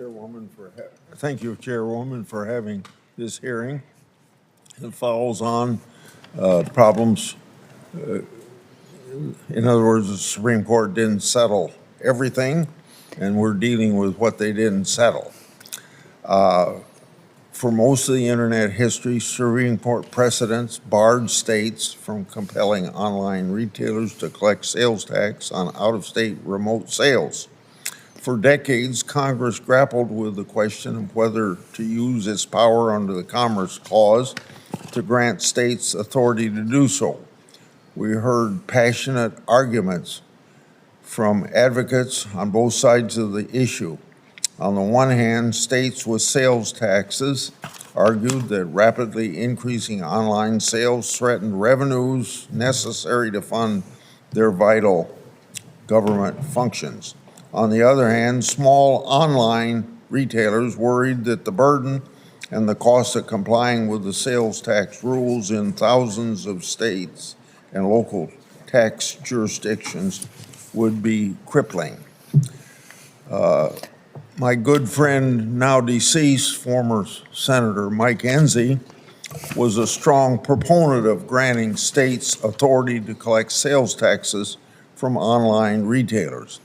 Chairwoman, for having this hearing. It follows on problems. In other words, the Supreme Court didn't settle everything, and we're dealing with what they didn't settle. For most of the internet history, Supreme Court precedents barred states from compelling online retailers to collect sales tax on out-of-state remote sales. For decades, Congress grappled with the question of whether to use its power under the Commerce Clause to grant states authority to do so. We heard passionate arguments from advocates on both sides of the issue. On the one hand, states with sales taxes argued that rapidly increasing online sales threatened revenues necessary to fund their vital government functions. On the other hand, small online retailers worried that the burden and the cost of complying with the sales tax rules in thousands of states and local tax jurisdictions would be crippling. My good friend, now deceased, former Senator Mike Enzi, was a strong proponent of granting states authority to collect sales taxes from online retailers.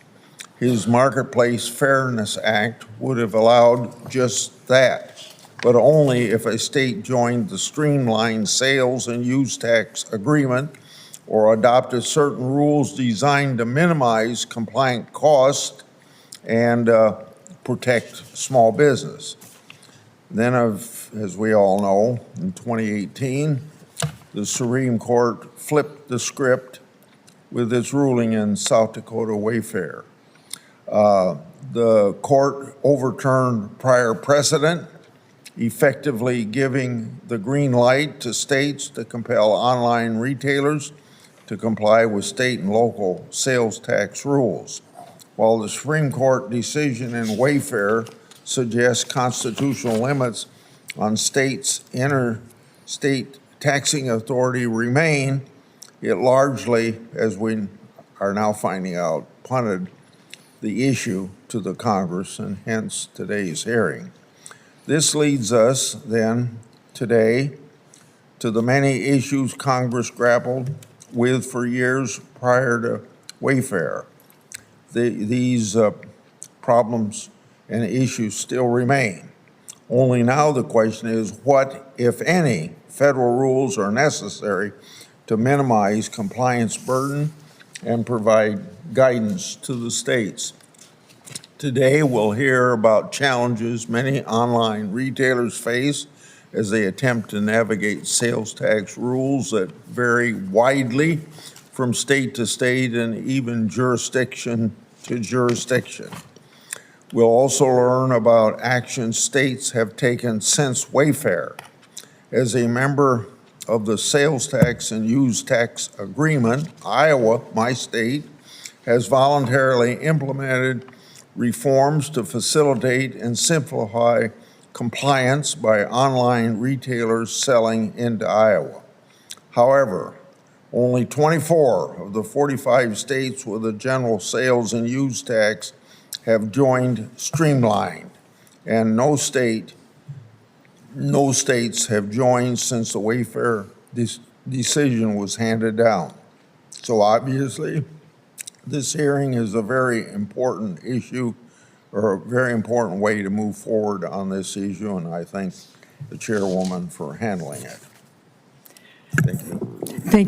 His Marketplace Fairness Act would have allowed just that, but only if a state joined the streamlined sales and use tax agreement or adopted certain rules designed to minimize compliant costs and protect small business. Then, as we all know, in 2018, the Supreme Court flipped the script with its ruling in South Dakota Wayfair. The court overturned prior precedent, effectively giving the green light to states to compel online retailers to comply with state and local sales tax rules. While the Supreme Court decision in Wayfair suggests constitutional limits on states' interstate taxing authority remain, it largely, as we are now finding out, punted the issue to the Congress, and hence today's hearing. This leads us then today to the many issues Congress grappled with for years prior to Wayfair. These problems and issues still remain. Only now the question is what, if any, federal rules are necessary to minimize compliance burden and provide guidance to the states. Today we'll hear about challenges many online retailers face as they attempt to navigate sales tax rules that vary widely from state to state and even jurisdiction to jurisdiction. We'll also learn about actions states have taken since Wayfair. As a member of the sales tax and use tax agreement, Iowa, my state, has voluntarily implemented reforms to facilitate and simplify compliance by online retailers selling into Iowa. However, only 24 of the 45 states with a general sales and use tax have joined Streamlined, and no states have joined since the Wayfair decision was handed down. So obviously, this hearing is a very important issue, or a very important way to move forward on this issue, and I thank the chairwoman for handling it. Thank you.